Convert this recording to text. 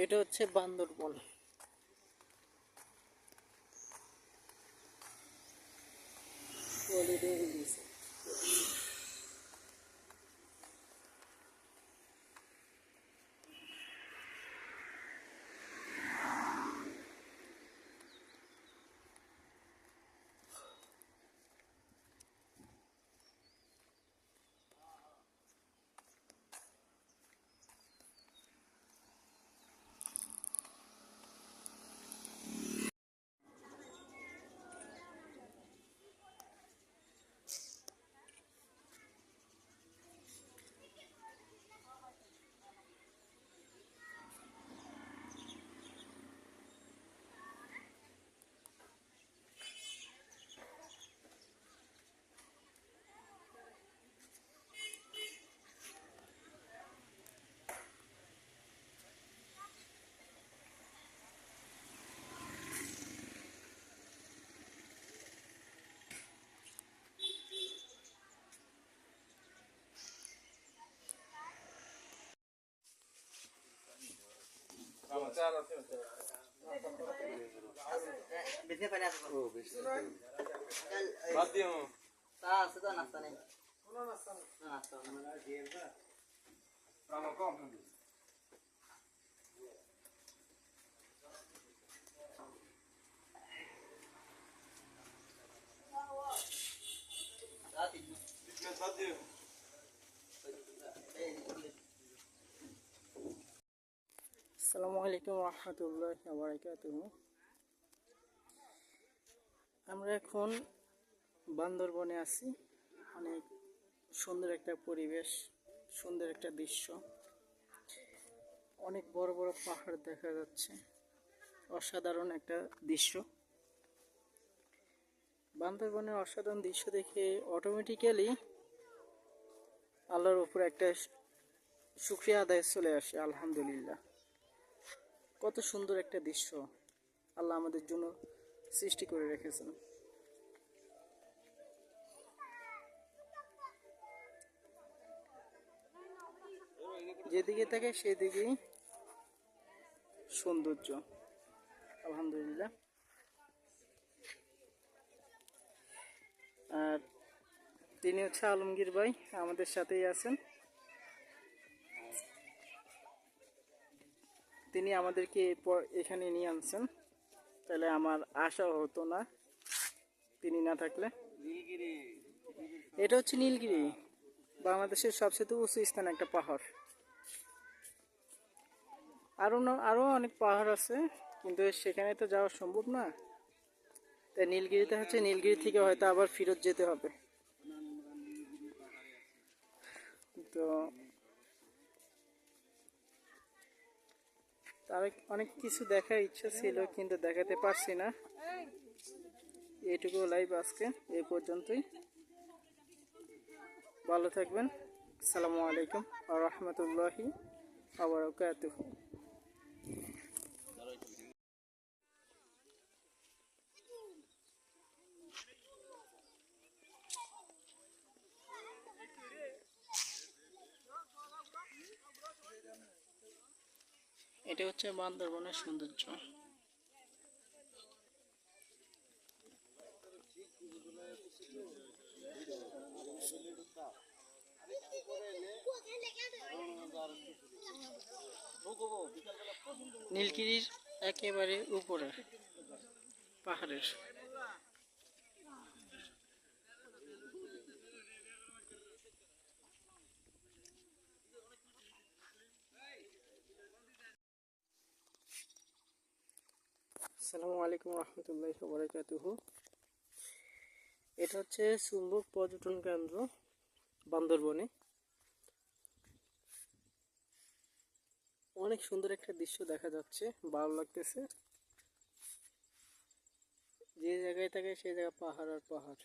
এটা হচ্ছে বান্দরবন। আসসালামু আলাইকুম রহমতুল্লাহি ওয়া বারাকাতুহু। আমরা এখন বান্দরবনে আছি। অনেক সুন্দর একটা পরিবেশ, সুন্দর একটা দৃশ্য, অনেক বড় বড় পাহাড় দেখা যাচ্ছে। অসাধারণ একটা দৃশ্য। বান্দরবনের অসাধারণ দৃশ্য দেখে অটোমেটিক্যালি আল্লাহর উপর একটা শুকরিয়া আদায় চলে আসে। আলহামদুলিল্লাহ, কত সুন্দর একটা দৃশ্য আল্লাহ আমাদের জন্য সৃষ্টি করে রেখেছেন। যেদিকে থাকে সেদিকেই সৌন্দর্য। আলহামদুলিল্লাহ। আর তিনি হচ্ছে আলমগীর ভাই, আমাদের সাথেই আছেন। তিনি আমাদেরকে এখানে নিয়ে আনছেন, তাহলে আমার আশা হতো না তিনি না থাকলে। এটা হচ্ছে নীলগিরি, বাংলাদেশের সবচেয়ে উঁচু স্থান একটা পাহাড়। আরো অনেক পাহাড় আছে, কিন্তু সেখানে তো যাওয়া সম্ভব না। তাই নীলগিরিতে হচ্ছে, নীলগিরি থেকে হয়তো আবার ফেরত যেতে হবে। তো তার অনেক কিছু দেখার ইচ্ছা ছিল, কিন্তু দেখাতে পারছি না। এইটুকু লাইভ আজকে এই পর্যন্তই। ভালো থাকবেন। আসসালামু আলাইকুম ওয়া রাহমাতুল্লাহি ওয়া বারাকাতুহু। এটা হচ্ছে বান্দরবনের সৌন্দর্য। নীলগিরির একেবারে উপরে পাহাড়ের। আসসালামু আলাইকুম রহমতুল্লাহি ওয়া বারাকাতুহু। এটা হচ্ছে চুম্বক পর্যটন কেন্দ্র বান্দরবনে। অনেক সুন্দর একটা দৃশ্য দেখা যাচ্ছে, ভালো লাগতেছে। যে জায়গায় থাকে সেই জায়গা পাহাড় আর পাহাড়।